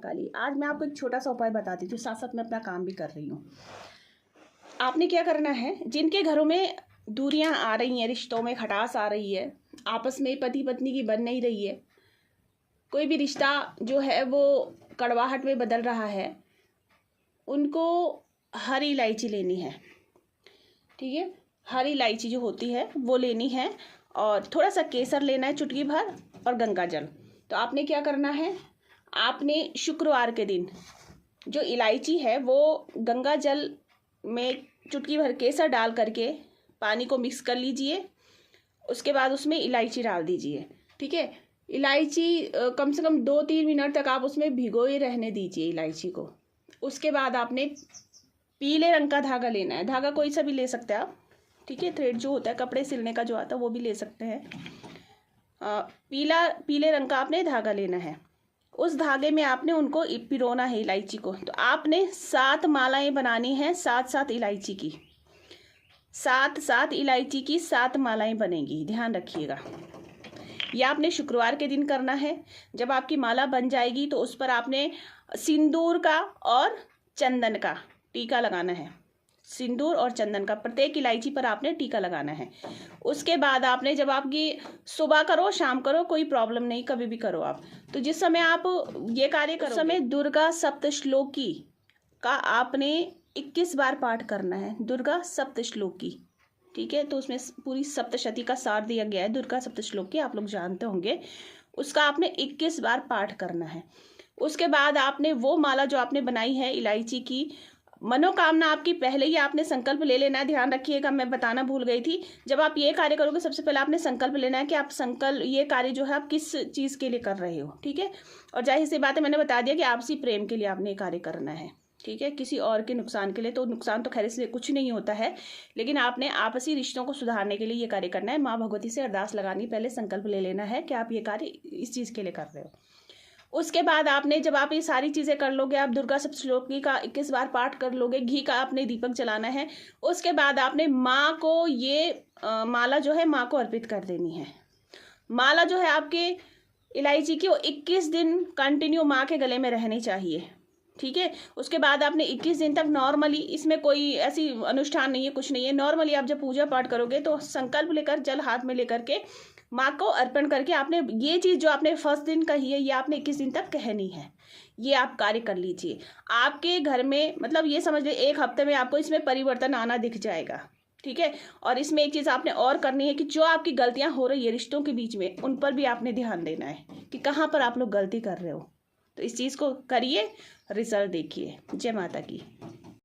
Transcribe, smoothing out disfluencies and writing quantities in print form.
काली। आज मैं आपको एक छोटा सा उपाय बताती हूँ, साथ साथ मैं अपना काम भी कर रही हूँ। आपने क्या करना है, जिनके घरों में दूरियां आ रही हैं, रिश्तों में खटास आ रही है, आपस में पति पत्नी की बन नहीं रही है, कोई भी रिश्ता जो है वो कड़वाहट में बदल रहा है, उनको हरी इलायची लेनी है। ठीक है, हरी इलायची जो होती है वो लेनी है और थोड़ा सा केसर लेना है, चुटकी भर, और गंगा जल। तो आपने क्या करना है, आपने शुक्रवार के दिन जो इलायची है वो गंगा जल में चुटकी भर केसर डाल करके पानी को मिक्स कर लीजिए। उसके बाद उसमें इलायची डाल दीजिए। ठीक है, इलायची कम से कम 2-3 मिनट तक आप उसमें भिगोए रहने दीजिए इलायची को। उसके बाद आपने पीले रंग का धागा लेना है, धागा कोई सा भी ले सकते हैं आप। ठीक है, थ्रेड जो होता है कपड़े सिलने का जो आता है वो भी ले सकते हैं। पीले रंग का आपने धागा लेना है। उस धागे में आपने उनको पिरोना है इलायची को। तो आपने 7 मालाएं बनानी हैं, 7 इलायची की, 7 इलायची की 7 मालाएं बनेगी, ध्यान रखिएगा। यह आपने शुक्रवार के दिन करना है। जब आपकी माला बन जाएगी तो उस पर आपने सिंदूर का और चंदन का टीका लगाना है। सिंदूर और चंदन का प्रत्येक इलायची पर आपने टीका लगाना है। उसके बाद आपने, जब आपकी सुबह करो शाम करो कोई प्रॉब्लम नहीं, कभी भी करो आप, तो जिस समय आप ये कार्य करो, उस समय दुर्गा सप्तश्लोकी का आपने 21 बार पाठ करना है। दुर्गा सप्तश्लोकी, ठीक है, तो उसमें पूरी सप्तशती का सार दिया गया है। दुर्गा सप्तश्लोकी आप लोग जानते होंगे, उसका आपने 21 बार पाठ करना है। उसके बाद आपने वो माला जो आपने बनाई है इलायची की, मनोकामना आपकी पहले ही आपने संकल्प ले लेना है। ध्यान रखिएगा, मैं बताना भूल गई थी, जब आप ये कार्य करोगे सबसे पहले आपने संकल्प लेना है कि आप ये कार्य जो है आप किस चीज़ के लिए कर रहे हो। ठीक है, और जाहिर सी बात है, मैंने बता दिया कि आपसी प्रेम के लिए आपने ये कार्य करना है। ठीक है, किसी और के नुकसान के लिए तो नुकसान तो खैर इसलिए कुछ नहीं होता है, लेकिन आपने आपसी रिश्तों को सुधारने के लिए ये कार्य करना है। माँ भगवती से अरदास लगानी, पहले संकल्प ले लेना है कि आप ये कार्य इस चीज़ के लिए कर रहे हो। उसके बाद आपने, जब आप ये सारी चीज़ें कर लोगे, आप दुर्गा सप्तश्लोकी का 21 बार पाठ कर लोगे, घी का आपने दीपक जलाना है। उसके बाद आपने माँ को ये माला जो है माँ को अर्पित कर देनी है। माला जो है आपके इलायची की वो 21 दिन कंटिन्यू माँ के गले में रहनी चाहिए। ठीक है, उसके बाद आपने 21 दिन तक नॉर्मली, इसमें कोई ऐसी अनुष्ठान नहीं है, कुछ नहीं है, नॉर्मली आप जब पूजा पाठ करोगे तो संकल्प लेकर, जल हाथ में लेकर के माँ को अर्पण करके आपने ये चीज़ जो आपने फर्स्ट दिन कही है ये आपने 21 दिन तक कहनी है। ये आप कार्य कर लीजिए। आपके घर में, मतलब ये समझ लीजिए 1 हफ्ते में आपको इसमें परिवर्तन आना दिख जाएगा। ठीक है, और इसमें एक चीज़ आपने और करनी है कि जो आपकी गलतियाँ हो रही है रिश्तों के बीच में, उन पर भी आपने ध्यान देना है कि कहाँ पर आप लोग गलती कर रहे हो। तो इस चीज़ को करिए, रिजल्ट देखिए। जय माता की।